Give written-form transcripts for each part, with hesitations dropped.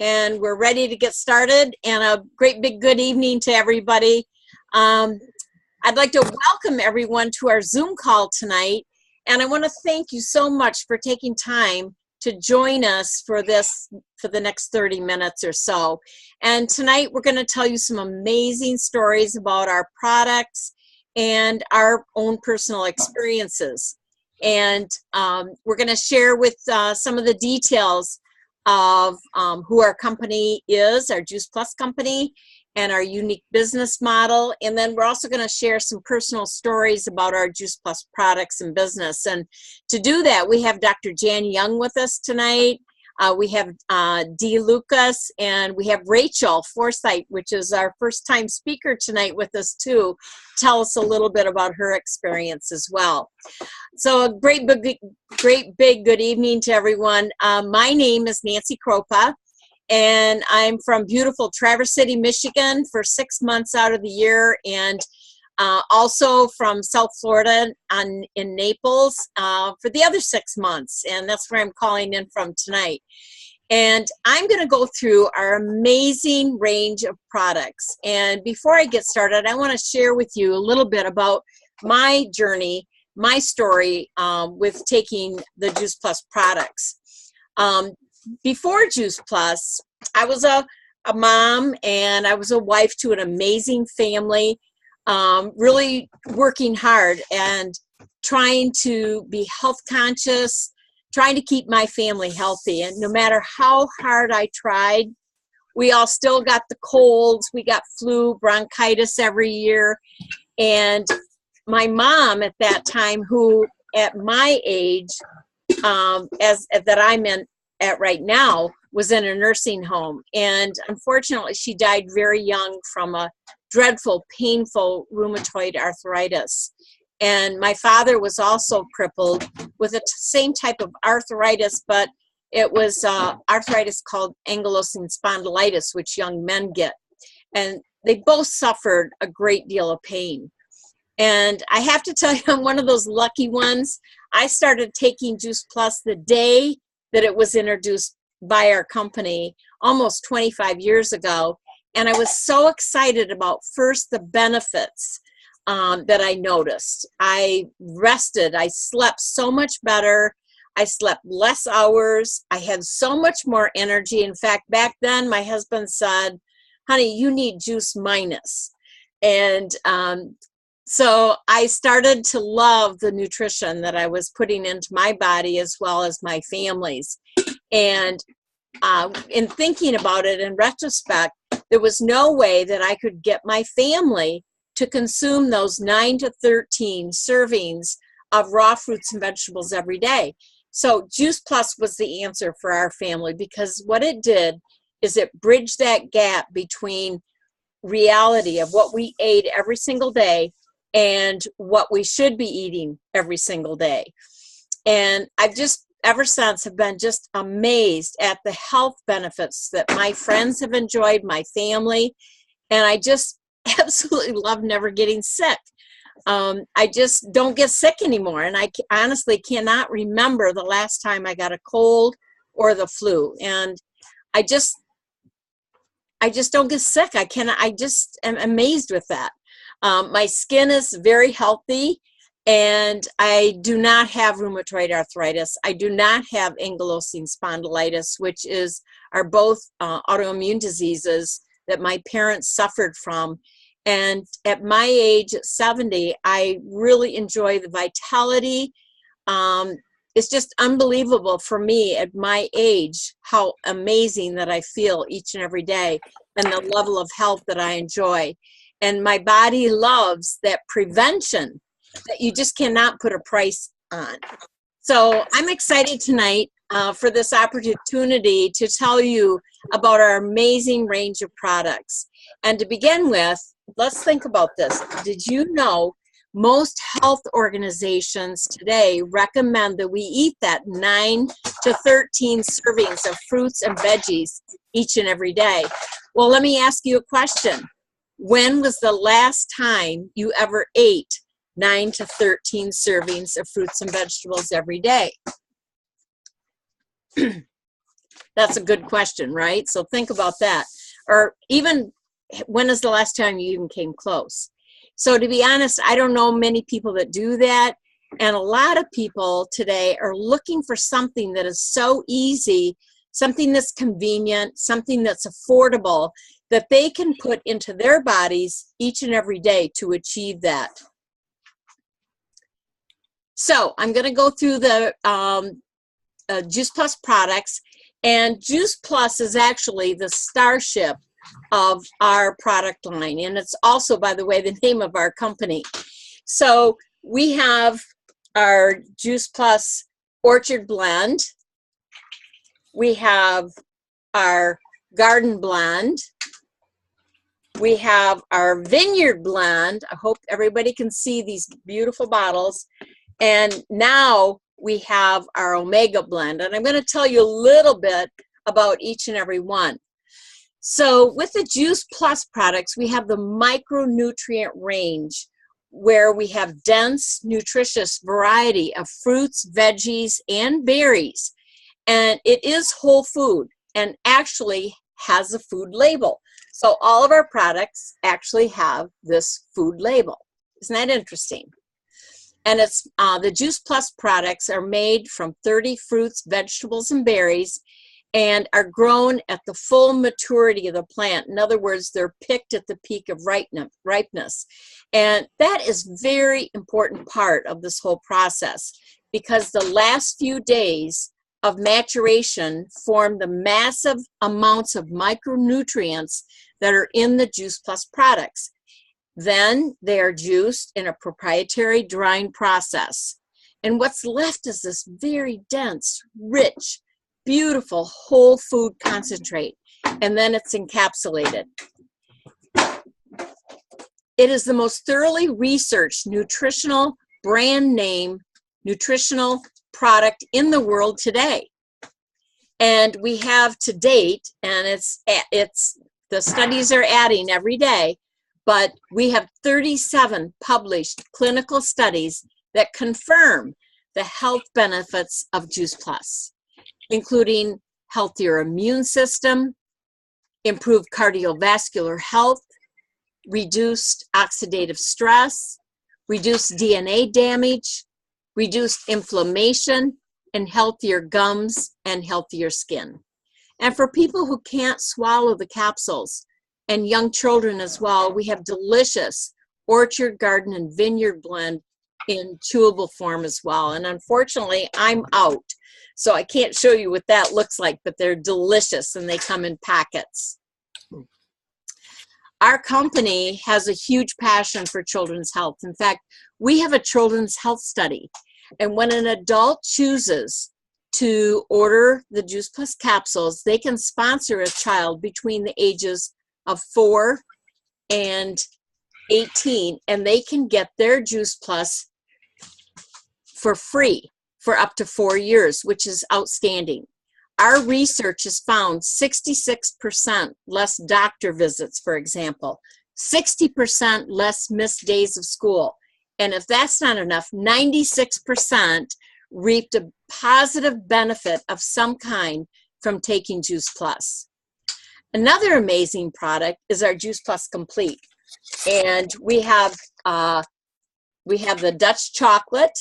and we're ready to get started. And a great big good evening to everybody. I'd like to welcome everyone to our Zoom call tonight. And I want to thank you so much for taking time to join us for the next 30 minutes or so. And tonight we're going to tell you some amazing stories about our products and our own personal experiences. And we're going to share with some of the details of who our company is, our Juice Plus company, and our unique business model. And then we're also going to share some personal stories about our Juice Plus products and business. And to do that, we have Dr. Jan Young with us tonight. We have Dee Lucas, and we have Rachael Forsythe, which is our first time speaker tonight with us too. Tell us a little bit about her experience as well. So a great big good evening to everyone. My name is Nancy Kroupa, and I'm from beautiful Traverse City, Michigan for 6 months out of the year, and also from South Florida in Naples for the other 6 months, and that's where I'm calling in from tonight. And I'm going to go through our amazing range of products. And before I get started, I want to share with you a little bit about my journey, my story with taking the Juice Plus products. Before Juice Plus, I was a mom, and I was a wife to an amazing family. Really working hard and trying to be health conscious, trying to keep my family healthy. And no matter how hard I tried, we all still got the colds. We got flu, bronchitis every year. And my mom at that time, who at my age, that I'm at right now, was in a nursing home. And unfortunately, she died very young from a dreadful, painful rheumatoid arthritis. And my father was also crippled with the same type of arthritis, but it was arthritis called ankylosing spondylitis, which young men get. And they both suffered a great deal of pain. And I have to tell you, I'm one of those lucky ones. I started taking Juice Plus the day that it was introduced by our company almost 25 years ago. And I was so excited about first the benefits that I noticed. I rested. I slept so much better. I slept less hours. I had so much more energy. In fact, back then my husband said, honey, you need juice minus. And so I started to love the nutrition that I was putting into my body as well as my family's. And in thinking about it in retrospect, there was no way that I could get my family to consume those 9 to 13 servings of raw fruits and vegetables every day. So Juice Plus was the answer for our family, because what it did is it bridged that gap between reality of what we ate every single day and what we should be eating every single day. And I've just ever since have been just amazed at the health benefits that my friends have enjoyed, my family, and I just absolutely love never getting sick. I just don't get sick anymore, and I honestly cannot remember the last time I got a cold or the flu, and I just don't get sick. I just am amazed with that. My skin is very healthy, and I do not have rheumatoid arthritis. I do not have ankylosing spondylitis, which are both autoimmune diseases that my parents suffered from. And at my age, at 70, I really enjoy the vitality. It's just unbelievable for me at my age how amazing that I feel each and every day, and the level of health that I enjoy. And my body loves that prevention that you just cannot put a price on. So I'm excited tonight for this opportunity to tell you about our amazing range of products. And to begin with, let's think about this. Did you know most health organizations today recommend that we eat that 9 to 13 servings of fruits and veggies each and every day? Well, let me ask you a question. When was the last time you ever ate 9 to 13 servings of fruits and vegetables every day? That's a good question, right? So think about that. Or even, when is the last time you even came close? So to be honest, I don't know many people that do that. And a lot of people today are looking for something that is so easy, something that's convenient, something that's affordable, that they can put into their bodies each and every day to achieve that. So I'm going to go through the Juice Plus products, and Juice Plus is actually the starship of our product line, and it's also, by the way, the name of our company. So we have our Juice Plus Orchard Blend, we have our Garden Blend, we have our Vineyard Blend. I hope everybody can see these beautiful bottles. And now we have our Omega Blend, and I'm going to tell you a little bit about each and every one. So with the Juice Plus products, we have the micronutrient range, where we have dense, nutritious variety of fruits, veggies, and berries. And it is whole food and actually has a food label. So all of our products actually have this food label. Isn't that interesting? And it's the Juice Plus products are made from 30 fruits, vegetables, and berries, and are grown at the full maturity of the plant. In other words, they're picked at the peak of ripeness. And that is a very important part of this whole process, because the last few days of maturation form the massive amounts of micronutrients that are in the Juice Plus products. Then they are juiced in a proprietary drying process. And what's left is this very dense, rich, beautiful whole food concentrate, and then it's encapsulated. It is the most thoroughly researched nutritional brand name nutritional product in the world today. And we have to date, and it's the studies are adding every day, but we have 37 published clinical studies that confirm the health benefits of Juice Plus, including healthier immune system, improved cardiovascular health, reduced oxidative stress, reduced DNA damage, reduced inflammation, and healthier gums and healthier skin. And for people who can't swallow the capsules, and young children as well, we have delicious Orchard, Garden, and Vineyard Blend in chewable form as well. And unfortunately, I'm out, so I can't show you what that looks like, but they're delicious and they come in packets. Our company has a huge passion for children's health. In fact, we have a children's health study. And when an adult chooses to order the Juice Plus capsules, they can sponsor a child between the ages of 4 and 18, and they can get their Juice Plus for free for up to 4 years, which is outstanding. Our research has found 66% less doctor visits, for example, 60% less missed days of school. And if that's not enough, 96% reaped a positive benefit of some kind from taking Juice Plus. Another amazing product is our Juice Plus Complete. And we have the Dutch chocolate,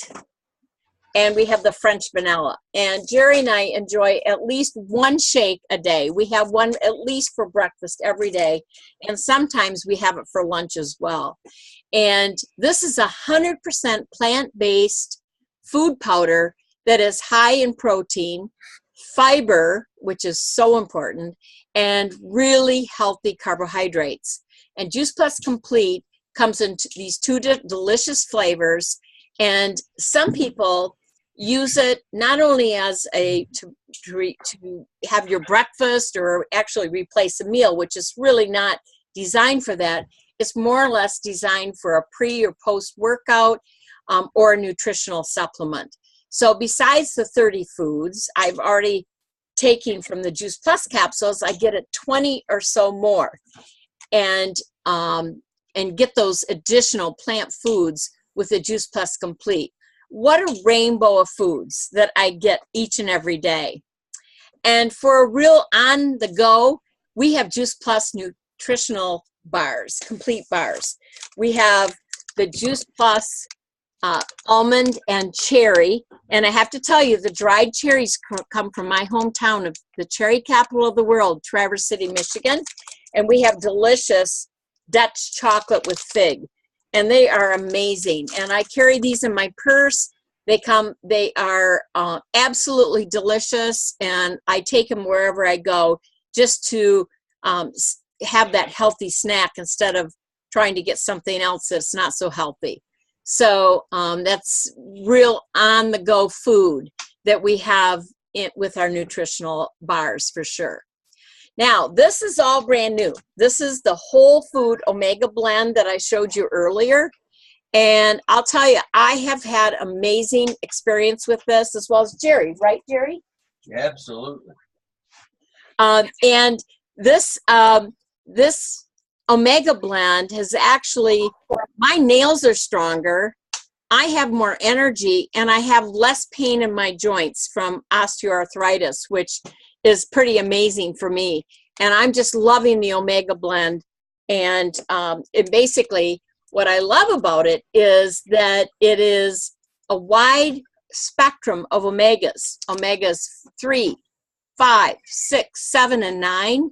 and we have the French vanilla. And Jerry and I enjoy at least one shake a day. We have one at least for breakfast every day, and sometimes we have it for lunch as well. And this is 100% plant-based food powder that is high in protein, fiber, which is so important, and really healthy carbohydrates. And Juice Plus Complete comes in these two delicious flavors, and some people use it not only as to have your breakfast or actually replace a meal, which is really not designed for that. It's more or less designed for a pre or post workout or a nutritional supplement. So besides the 30 foods I've already taken from the Juice Plus capsules, I get 20 or so more, and get those additional plant foods with the Juice Plus Complete. What a rainbow of foods that I get each and every day. And for a real on the go, we have Juice Plus nutritional bars, complete bars. We have the Juice Plus almond and cherry. And I have to tell you, the dried cherries come from my hometown of the cherry capital of the world, Traverse City, Michigan. And we have delicious Dutch chocolate with fig. And they are amazing. And I carry these in my purse. They are absolutely delicious. And I take them wherever I go just to have that healthy snack instead of trying to get something else that's not so healthy. So that's real on-the-go food that we have with our nutritional bars for sure. Now, this is all brand new. This is the whole food omega blend that I showed you earlier. And I'll tell you, I have had amazing experience with this, as well as Jerry, right, Jerry? Absolutely. And this omega blend has actually, my nails are stronger, I have more energy, and I have less pain in my joints from osteoarthritis, which is pretty amazing for me. And I'm just loving the omega blend. And it basically, what I love about it is that it is a wide spectrum of omegas, omegas 3, 5, 6, 7, and 9.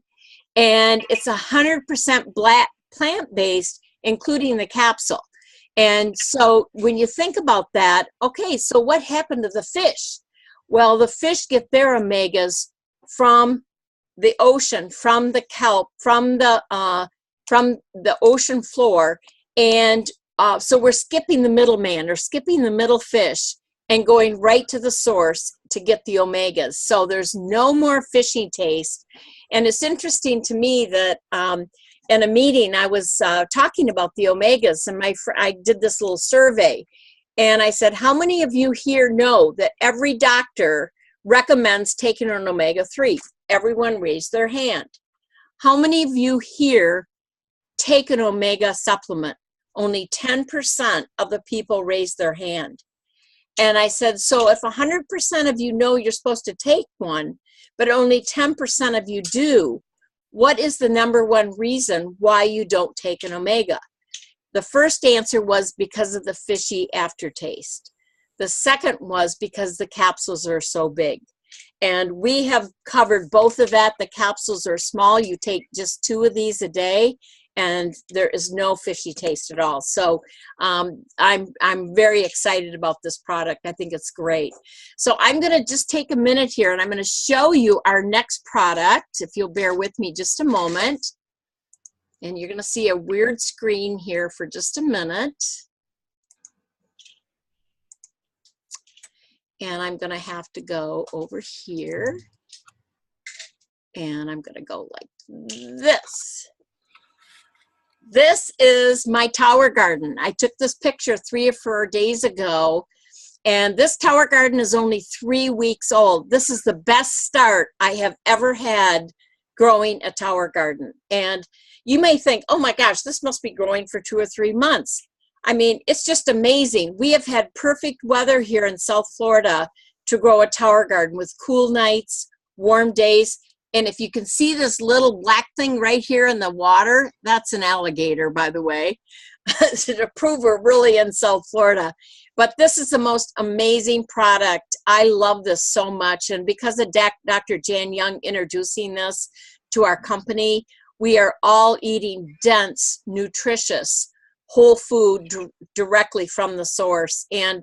And it's 100% black plant-based, including the capsule. And so when you think about that, okay, so what happened to the fish? Well, the fish get their omegas from the ocean, from the kelp, from the ocean floor. And so we're skipping the middleman or skipping the middle fish and going right to the source to get the omegas. So there's no more fishy taste. And it's interesting to me that in a meeting, I was talking about the omegas, and I did this little survey. And I said, how many of you here know that every doctor recommends taking an omega-3? Everyone raised their hand. How many of you here take an omega supplement? Only 10% of the people raised their hand. And I said, so if 100% of you know you're supposed to take one, but only 10% of you do, what is the number one reason why you don't take an omega? The first answer was because of the fishy aftertaste. The second was because the capsules are so big. And we have covered both of that. The capsules are small. You take just 2 of these a day, and there is no fishy taste at all. So I'm very excited about this product. I think it's great. So I'm going to just take a minute here, and I'm going to show you our next product, if you'll bear with me just a moment. And you're going to see a weird screen here for just a minute. And I'm going to have to go over here. And I'm going to go like this. This is my tower garden. I took this picture 3 or 4 days ago. And this tower garden is only 3 weeks old. This is the best start I have ever had growing a tower garden. And you may think, oh my gosh, this must be growing for 2 or 3 months. I mean, it's just amazing. We have had perfect weather here in South Florida to grow a tower garden with cool nights, warm days. And if you can see this little black thing right here in the water, that's an alligator, by the way, to prove we're really in South Florida. But this is the most amazing product. I love this so much. And because of Dr. Jan Young introducing this to our company, we are all eating dense, nutritious, whole food directly from the source. And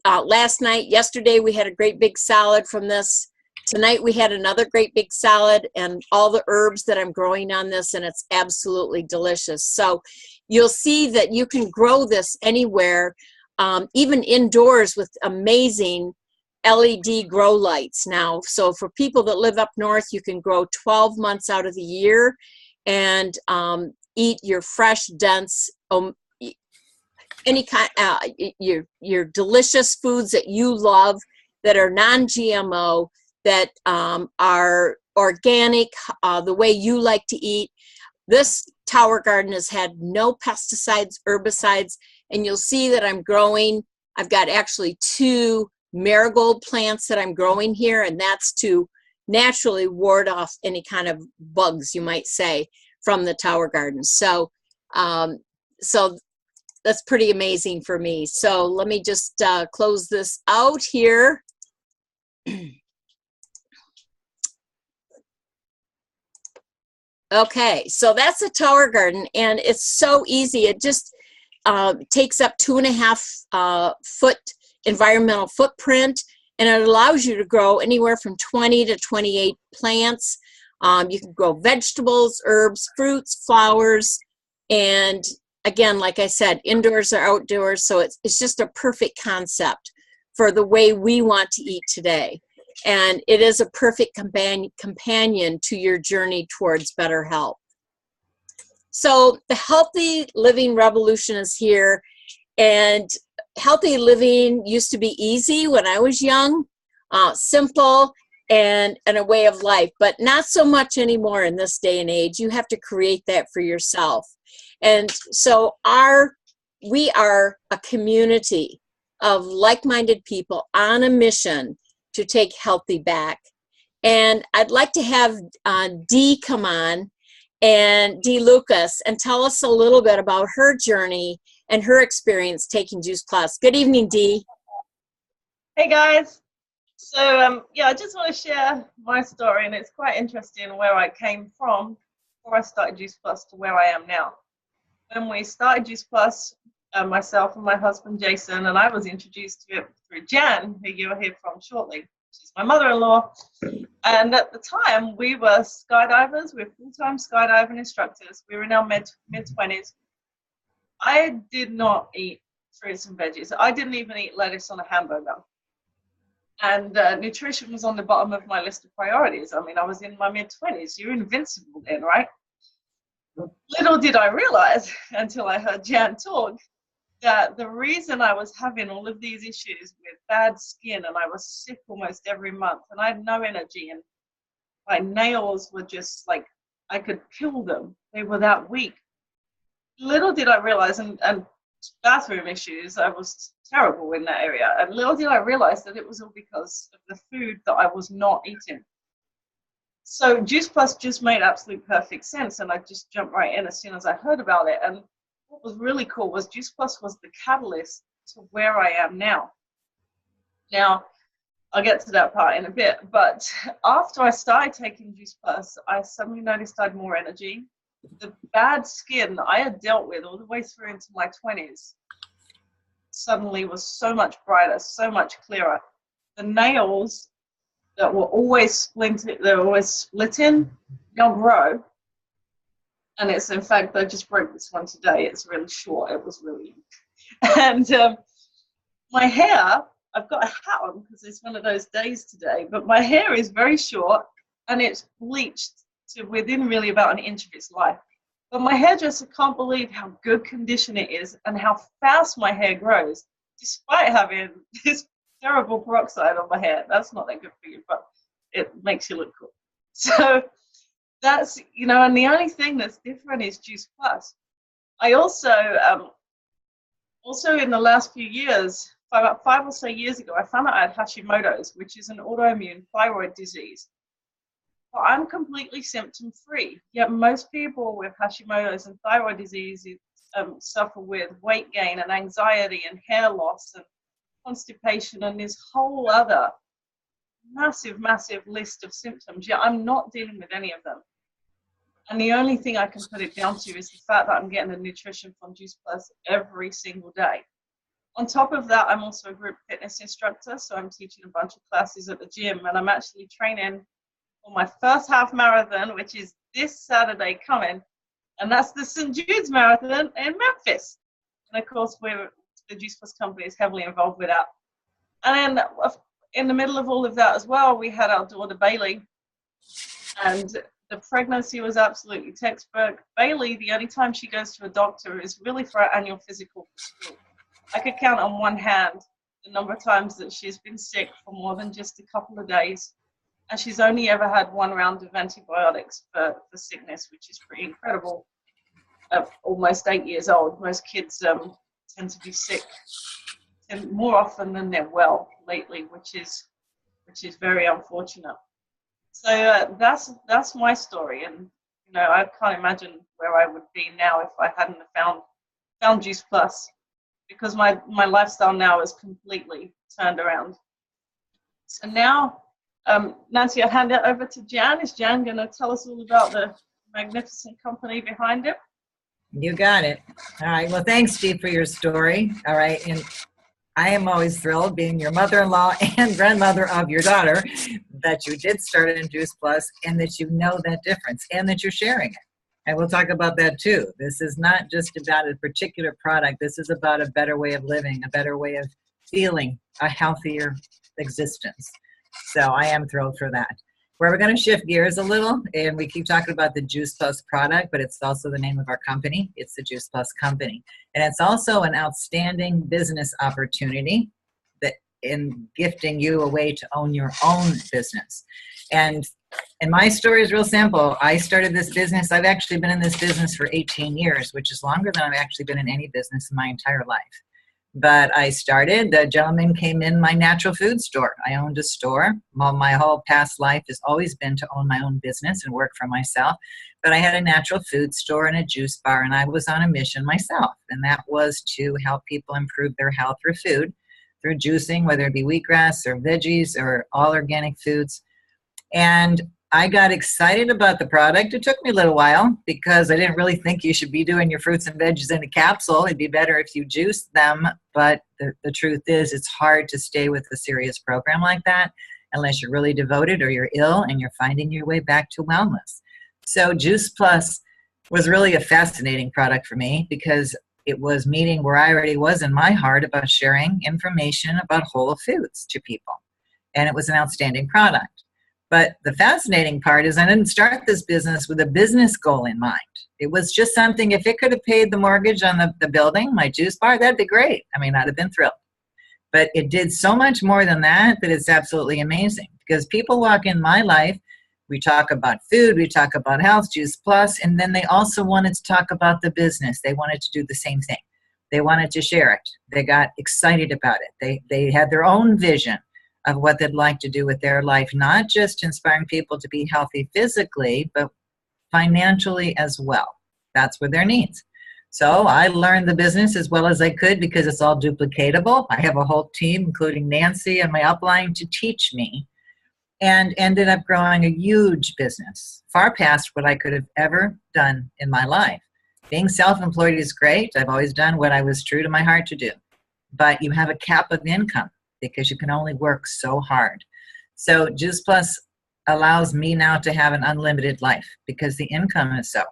yesterday, we had a great big salad from this. Tonight, we had another great big salad and all the herbs that I'm growing on this, and it's absolutely delicious. So you'll see that you can grow this anywhere, even indoors with amazing LED grow lights now. So for people that live up north, you can grow 12 months out of the year and eat your fresh, dense, any kind, your delicious foods that you love that are non-GMO, that are organic, the way you like to eat. This tower garden has had no pesticides, herbicides, and you'll see that I'm growing. I've got actually 2 marigold plants that I'm growing here, and that's to naturally ward off any kind of bugs, you might say, from the tower garden. So, so that's pretty amazing for me. So let me just close this out here. Okay, so that's a tower garden, and it's so easy. It just takes up 2.5 foot environmental footprint, and it allows you to grow anywhere from 20 to 28 plants. You can grow vegetables, herbs, fruits, flowers, and again, like I said, indoors or outdoors, so it's just a perfect concept for the way we want to eat today. And it is a perfect companion to your journey towards better health. So the healthy living revolution is here, and healthy living used to be easy when I was young, simple, and a way of life, but not so much anymore in this day and age. You have to create that for yourself. And so we are a community of like-minded people on a mission to take healthy back. And I'd like to have Dee come on, and Dee Lucas, and tell us a little bit about her journey and her experience taking Juice Plus. Good evening, Dee. Hey guys. So yeah, I just want to share my story, and it's quite interesting where I came from before I started Juice Plus to where I am now. When we started Juice Plus, myself and my husband Jason, and I was introduced to it through Jan, who you'll hear from shortly. She's my mother-in-law. And at the time, we were skydivers. We were full-time skydiving instructors. We were in our mid-20s. I did not eat fruits and veggies. I didn't even eat lettuce on a hamburger. And nutrition was on the bottom of my list of priorities. I mean, I was in my mid-20s. You're invincible then, right? Little did I realize, until I heard Jan talk, that the reason I was having all of these issues with bad skin, and I was sick almost every month, and I had no energy, and my nails were just like, I could kill them. They were that weak. Little did I realize, and bathroom issues, I was terrible in that area. And little did I realize that it was all because of the food that I was not eating. So Juice Plus just made absolute perfect sense, and I just jumped right in as soon as I heard about it. And what was really cool was Juice Plus was the catalyst to where I am now. Now, I'll get to that part in a bit, but after I started taking Juice Plus, I suddenly noticed I had more energy. The bad skin I had dealt with all the way through into my 20s suddenly was so much brighter, so much clearer. The nails that were always splinted, they were always splitting, now grow. And it's, in fact, I just broke this one today. It's really short. It was really, and my hair, I've got a hat on because it's one of those days today, but my hair is very short and it's bleached to within really about an inch of its life. But my hairdresser can't believe how good condition it is and how fast my hair grows, despite having this terrible peroxide on my hair. That's not that good for you, but it makes you look cool. So that's, you know, and the only thing that's different is Juice Plus. I also in the last few years, about 5 or so years ago, I found out I had Hashimoto's, which is an autoimmune thyroid disease. But I'm completely symptom-free. Yet most people with Hashimoto's and thyroid disease suffer with weight gain and anxiety and hair loss and constipation and this whole other massive, massive list of symptoms. Yet I'm not dealing with any of them. And the only thing I can put it down to is the fact that I'm getting the nutrition from Juice Plus every single day. On top of that, I'm also a group fitness instructor, so I'm teaching a bunch of classes at the gym, and I'm actually training for my first half marathon, which is this Saturday coming, and that's the St. Jude's Marathon in Memphis. And of course, the Juice Plus company is heavily involved with that. And then in the middle of all of that as well, we had our daughter Bailey, and the pregnancy was absolutely textbook. Bailey, the only time she goes to a doctor is really for her annual physical for school. I could count on one hand the number of times that she's been sick for more than just a couple of days. And she's only ever had one round of antibiotics for sickness, which is pretty incredible. Almost 8 years old. Most kids tend to be sick more often than they're well lately, which is very unfortunate. So that's my story, and I can't imagine where I would be now if I hadn't found Juice Plus, because my lifestyle now is completely turned around. So now, Nancy, I'll hand it over to Jan. Is Jan going to tell us all about the magnificent company behind it? You got it. All right. Well, thanks, Steve, for your story. All right. And I am always thrilled, being your mother-in-law and grandmother of your daughter, that you did start in Juice Plus and that you know that difference and that you're sharing it. And we'll talk about that too. This is not just about a particular product. This is about a better way of living, a better way of feeling, a healthier existence. So I am thrilled for that. Where we're going to shift gears a little, and we keep talking about the Juice Plus product, but it's also the name of our company. It's the Juice Plus company. And it's also an outstanding business opportunity that in gifting you a way to own your own business. And my story is real simple. I started this business. I've actually been in this business for 18 years, which is longer than I've actually been in any business in my entire life. But I started, the gentleman came in my natural food store. I owned a store. Well, my whole past life has always been to own my own business and work for myself. But I had a natural food store and a juice bar, and I was on a mission myself. And that was to help people improve their health through food, through juicing, whether it be wheatgrass or veggies or all organic foods. And I got excited about the product. It took me a little while because I didn't really think you should be doing your fruits and veggies in a capsule. It'd be better if you juiced them. But the truth is, it's hard to stay with a serious program like that unless you're really devoted or you're ill and you're finding your way back to wellness. So Juice Plus was really a fascinating product for me because it was meeting where I already was in my heart about sharing information about whole foods to people. And it was an outstanding product. But the fascinating part is I didn't start this business with a business goal in mind. It was just something, if it could have paid the mortgage on the building, my juice bar, that'd be great. I mean, I'd have been thrilled. But it did so much more than that it's absolutely amazing. Because people walk in my life, we talk about food, we talk about health, Juice Plus, and then they also wanted to talk about the business. They wanted to do the same thing. They wanted to share it. They got excited about it. They had their own vision of what they'd like to do with their life, not just inspiring people to be healthy physically, but financially as well. That's what their needs. So I learned the business as well as I could because it's all duplicatable. I have a whole team, including Nancy and my upline, to teach me, and ended up growing a huge business, far past what I could have ever done in my life. Being self-employed is great. I've always done what I was true to my heart to do. But you have a cap of income, because you can only work so hard. So Juice Plus allows me now to have an unlimited life because the income is so.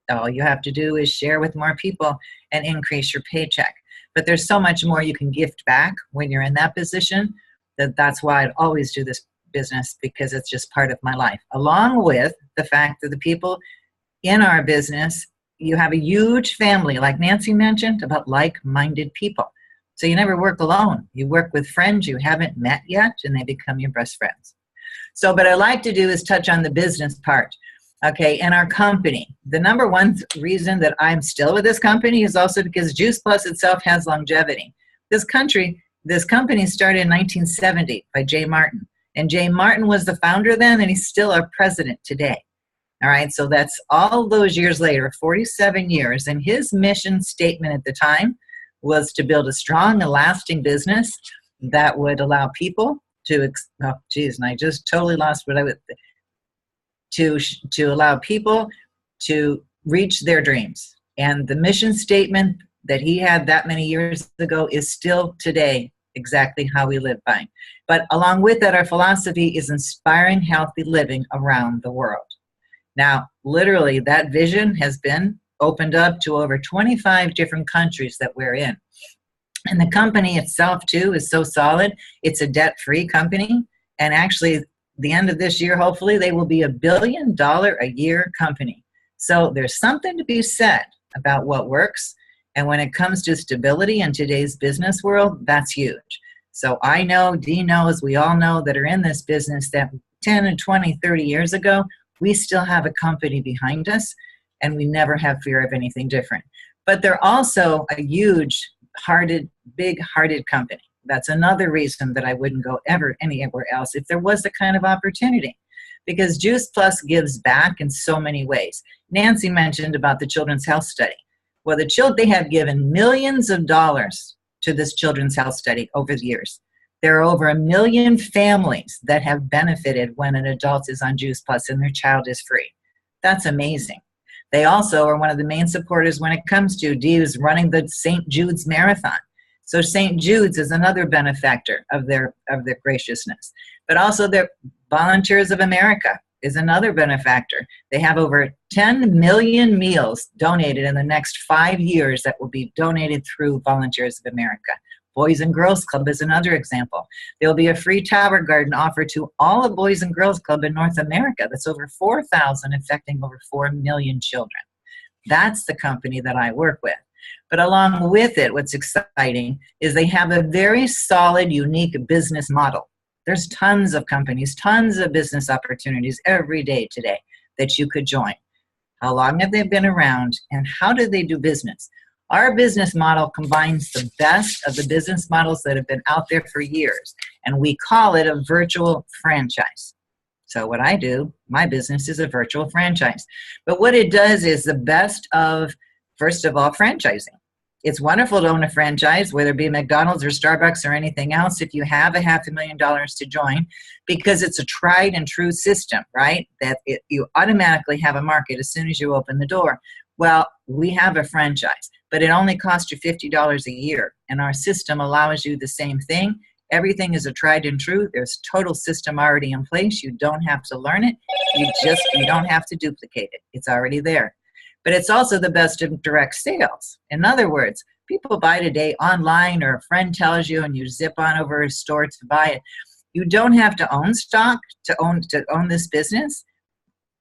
All you have to do is share with more people and increase your paycheck. But there's so much more you can gift back when you're in that position that's why I'd always do this business, because it's just part of my life. Along with the fact that the people in our business, you have a huge family, like Nancy mentioned, about like-minded people. So you never work alone. You work with friends you haven't met yet, and they become your best friends. So what I like to do is touch on the business part. Okay, in our company, the number one reason that I'm still with this company is also because Juice Plus itself has longevity. This company started in 1970 by Jay Martin. And Jay Martin was the founder then, and he's still our president today. All right, so that's all those years later, 47 years. And his mission statement at the time was to build a strong and lasting business that would allow people to, and I just totally lost what I would, to allow people to reach their dreams. And the mission statement that he had that many years ago is still today exactly how we live by. But along with that, our philosophy is inspiring healthy living around the world. Now, literally, that vision has been opened up to over 25 different countries that we're in. And the company itself, too, is so solid. It's a debt-free company. And actually, the end of this year, hopefully, they will be $1 billion a year company. So there's something to be said about what works. And when it comes to stability in today's business world, that's huge. So I know, Dee knows, we all know that are in this business that 10 and 20, 30 years ago, we still have a company behind us, and we never have fear of anything different. But they're also a huge, big-hearted company. That's another reason that I wouldn't go ever anywhere else if there was the kind of opportunity. because Juice Plus gives back in so many ways. Nancy mentioned about the Children's Health Study. Well, they have given millions of dollars to this Children's Health Study over the years. There are over 1 million families that have benefited when an adult is on Juice Plus and their child is free. That's amazing. They also are one of the main supporters when it comes to Dee's running the St. Jude's Marathon. So St. Jude's is another benefactor of their graciousness. But also their Volunteers of America is another benefactor. They have over 10 million meals donated in the next 5 years that will be donated through Volunteers of America. Boys and Girls Club is another example. There will be a free tower garden offered to all the Boys and Girls Club in North America. That's over 4,000, affecting over 4 million children. That's the company that I work with. But along with it, what's exciting is they have a very solid, unique business model. There's tons of companies, tons of business opportunities every day today that you could join. How long have they been around, and how do they do business? Our business model combines the best of the business models that have been out there for years, and we call it a virtual franchise. So what I do, my business is a virtual franchise. But what it does is the best of, first of all, franchising. It's wonderful to own a franchise, whether it be McDonald's or Starbucks or anything else, if you have a $500,000 to join, because it's a tried and true system, right? That you automatically have a market as soon as you open the door. Well, we have a franchise, but it only costs you $50 a year, and our system allows you the same thing. Everything is a tried and true. There's total system already in place. You don't have to learn it. You don't have to duplicate it. It's already there. But it's also the best of direct sales. In other words, people buy today online, or a friend tells you and you zip on over to a store to buy it. You don't have to own stock to own this business.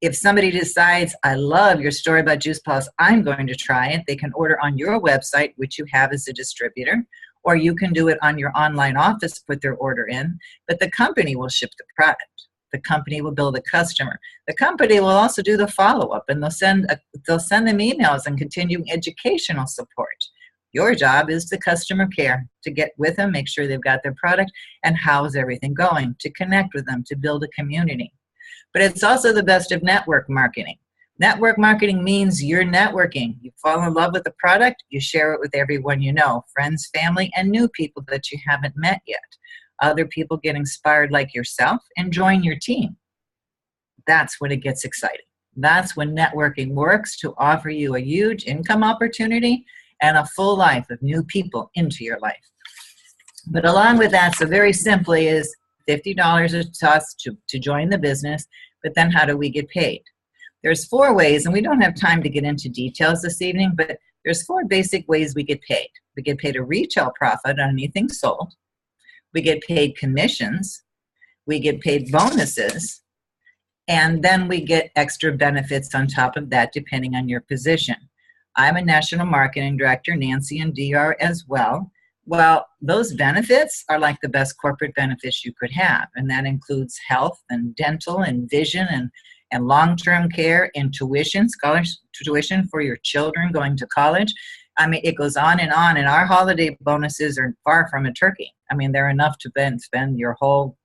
If somebody decides, I love your story about Juice Plus, I'm going to try it, they can order on your website, which you have as a distributor, or you can do it on your online office, put their order in, but the company will ship the product. The company will bill the customer. The company will also do the follow-up, and they'll send them emails and continuing educational support. Your job is the customer care, to get with them, make sure they've got their product, and how's everything going, to connect with them, to build a community. But it's also the best of network marketing. Network marketing means you're networking. You fall in love with the product, you share it with everyone you know, friends, family, and new people that you haven't met yet. Other people get inspired like yourself and join your team. That's when it gets exciting. That's when networking works to offer you a huge income opportunity and a full life of new people into your life. But along with that, so very simply, is $50 to us to join the business, but then how do we get paid? There's 4 ways, and we don't have time to get into details this evening, but there's 4 basic ways we get paid. We get paid a retail profit on anything sold. We get paid commissions. We get paid bonuses. And then we get extra benefits on top of that, depending on your position. I'm a national marketing director, Nancy and Dee are as well. Well, those benefits are like the best corporate benefits you could have, and that includes health and dental and vision and long-term care and tuition, scholarship tuition for your children going to college. I mean, it goes on, and our holiday bonuses are far from a turkey. I mean, they're enough to spend your whole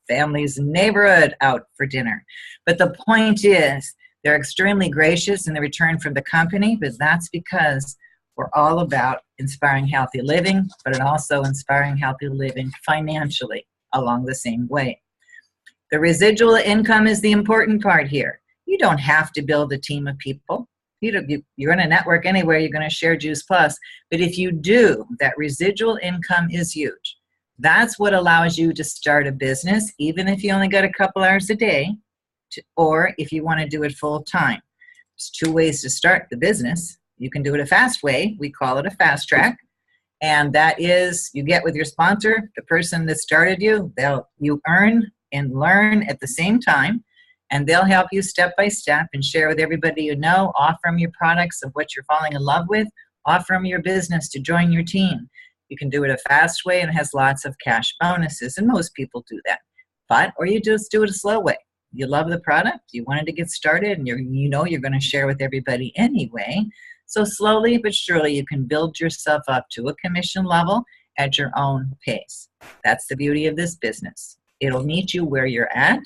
family's neighborhood out for dinner. But the point is, they're extremely gracious in the return from the company, but that's because we're all about inspiring healthy living, but also inspiring healthy living financially along the same way. The residual income is the important part here. You don't have to build a team of people. You're in a network anywhere, you're going to share Juice Plus. But if you do, that residual income is huge. That's what allows you to start a business, even if you only got a couple hours a day, or if you want to do it full time. There's 2 ways to start the business. You can do it a fast way. We call it a fast track. And that is, you get with your sponsor, the person that started you, you earn and learn at the same time. And they'll help you step by step and share with everybody you know, offer them your products of what you're falling in love with, offer them your business to join your team. You can do it a fast way, and it has lots of cash bonuses, and most people do that. Or you just do it a slow way. You love the product, you wanted to get started, and you know you're going to share with everybody anyway. So slowly but surely you can build yourself up to a commission level at your own pace. That's the beauty of this business. It'll meet you where you're at.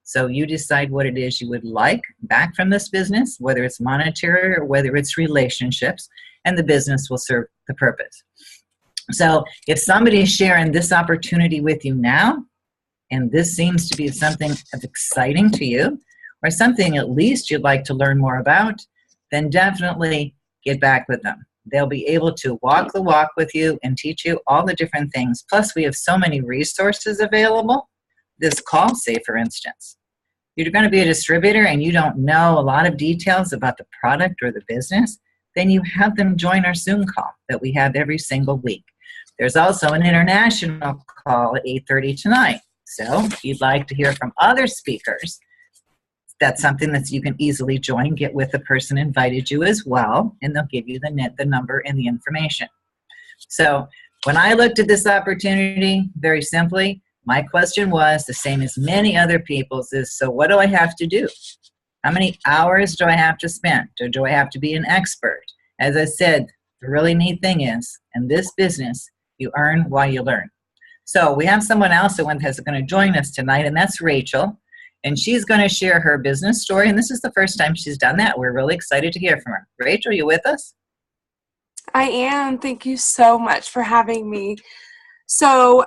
So you decide what it is you would like back from this business, whether it's monetary or whether it's relationships, and the business will serve the purpose. So if somebody is sharing this opportunity with you now, and this seems to be something of exciting to you, or something at least you'd like to learn more about, then definitely get back with them. They'll be able to walk the walk with you and teach you all the different things. Plus, we have so many resources available. This call, say for instance, you're going to be a distributor and you don't know a lot of details about the product or the business, then you have them join our Zoom call that we have every single week. There's also an international call at 8:30 tonight. So if you'd like to hear from other speakers, that's something that you can easily join. Get with the person who invited you as well, and they'll give you the number and the information. So when I looked at this opportunity, very simply, my question was the same as many other people's is, so what do I have to do? How many hours do I have to spend? Or do I have to be an expert? As I said, the really neat thing is, in this business, you earn while you learn. So we have someone else who's going to join us tonight, and that's Rachael. And she's going to share her business story. And this is the first time she's done that. We're really excited to hear from her. Rachael, you with us? I am. Thank you so much for having me. So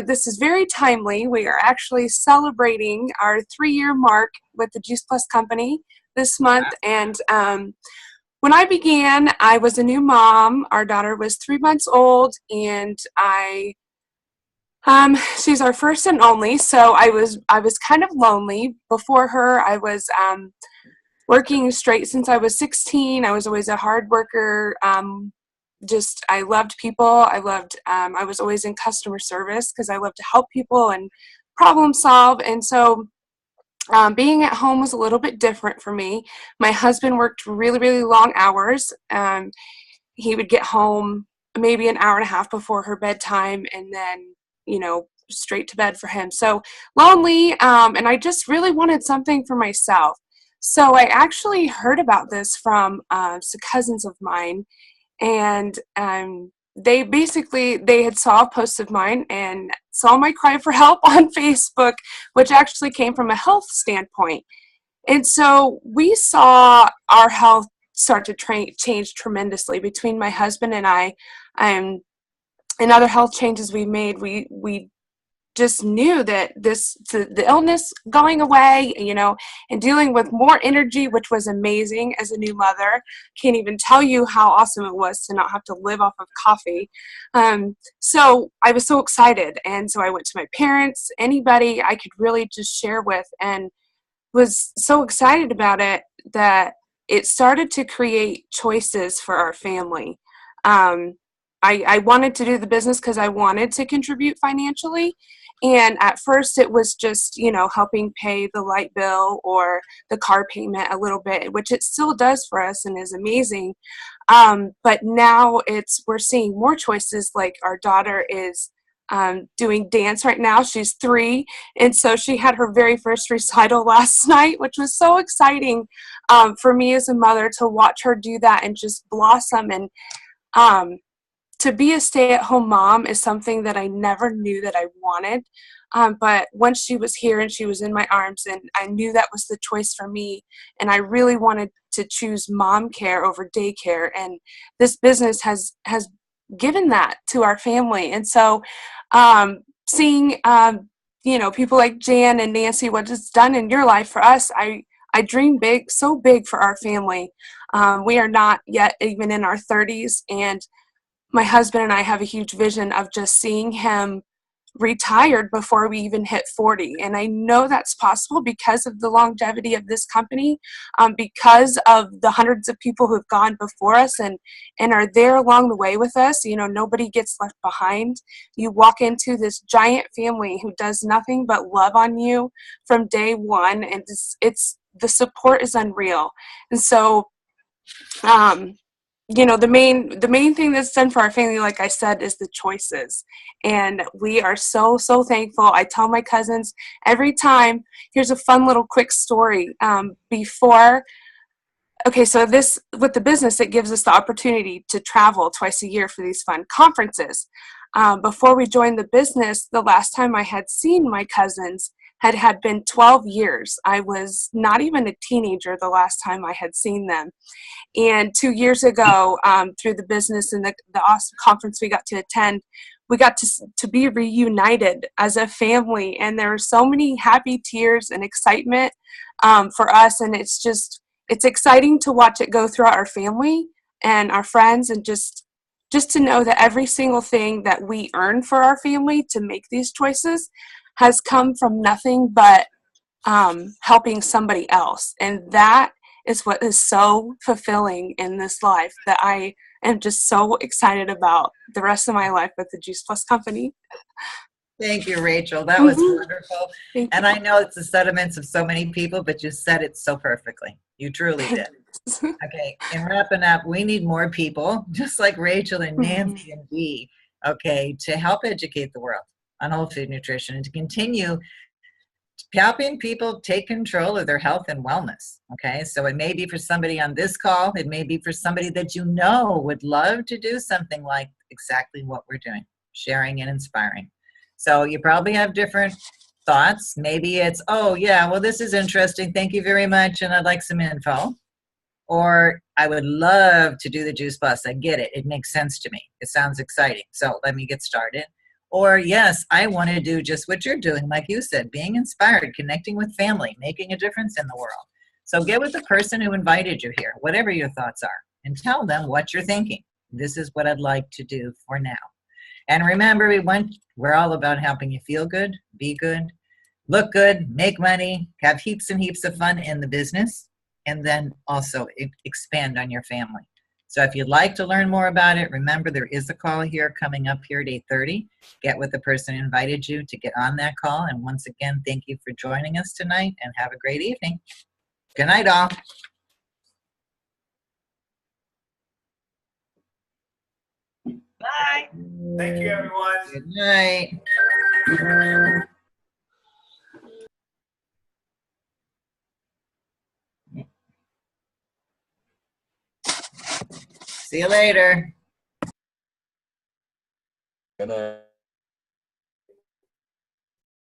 this is very timely. We are actually celebrating our 3-year mark with the Juice Plus company this month. And when I began, I was a new mom. Our daughter was 3 months old, and she's our first and only. So I was kind of lonely before her. I was working straight since I was 16. I was always a hard worker. I loved people. I was always in customer service because I love to help people and problem solve. And so being at home was a little bit different for me. My husband worked really, really long hours. He would get home maybe an hour and a half before her bedtime, and then, straight to bed for him. So lonely. And I just really wanted something for myself. So I actually heard about this from some cousins of mine. And they had saw a post of mine and saw my cry for help on Facebook, which actually came from a health standpoint. And so we saw our health start to change tremendously between my husband and I, and other health changes we made. We just knew that the illness going away, and dealing with more energy, which was amazing as a new mother. Can't even tell you how awesome it was to not have to live off of coffee. So I was so excited. And so I went to my parents, anybody I could really just share with, and was so excited about it that it started to create choices for our family. I wanted to do the business because I wanted to contribute financially. And at first it was just, helping pay the light bill or the car payment a little bit, which it still does for us and is amazing. But now we're seeing more choices. Like our daughter is doing dance right now. She's 3. And so she had her very first recital last night, which was so exciting for me as a mother to watch her do that and just blossom. And to be a stay-at-home mom is something that I never knew that I wanted. But once she was here and she was in my arms, and I knew that was the choice for me, and I really wanted to choose mom care over daycare. And this business has given that to our family. And so seeing, people like Jan and Nancy, what it's done in your life for us, I dream big, so big for our family. We are not yet even in our 30s, and my husband and I have a huge vision of just seeing him retired before we even hit 40. And I know that's possible because of the longevity of this company, because of the hundreds of people who've gone before us and are there along the way with us. Nobody gets left behind. You walk into this giant family who does nothing but love on you from day one. And the support is unreal. And so, the main thing that's done for our family, like I said, is the choices. And we are so, so thankful. I tell my cousins every time. Here's a fun little quick story. So this, with the business, it gives us the opportunity to travel twice a year for these fun conferences. Before we joined the business, the last time I had seen my cousins, had been 12 years. I was not even a teenager the last time I had seen them. And 2 years ago, through the business and the awesome conference we got to attend, we got to be reunited as a family. And there were so many happy tears and excitement for us. And it's exciting to watch it go throughout our family and our friends, and just to know that every single thing that we earn for our family to make these choices has come from nothing but helping somebody else. And that is what is so fulfilling in this life, that I am just so excited about the rest of my life with the Juice Plus company. Thank you, Rachel. That was wonderful. Thank And I know it's the sentiments of so many people, but you said it so perfectly. You truly did. Okay, in wrapping up, we need more people, just like Rachel and Nancy and Dee, okay, to help educate the world on whole food nutrition and to continue helping people take control of their health and wellness. Okay, so it may be for somebody on this call, it may be for somebody that you know would love to do something like exactly what we're doing, sharing and inspiring. So you probably have different thoughts. Maybe it's, oh yeah, well, this is interesting, thank you very much, and I'd like some info. Or I would love to do the Juice Plus. I get it. It makes sense to me. It sounds exciting. So let me get started. Or yes, I want to do just what you're doing, like you said, being inspired, connecting with family, making a difference in the world. So get with the person who invited you here, whatever your thoughts are, and tell them what you're thinking. This is what I'd like to do for now. And remember, we're all about helping you feel good, be good, look good, make money, have heaps and heaps of fun in the business, and then also expand on your family. So if you'd like to learn more about it, remember there is a call here coming up here at 8:30. Get with the person who invited you to get on that call. And once again, thank you for joining us tonight, and have a great evening. Good night, all. Bye. Thank you, everyone. Good night. See you later. Good night.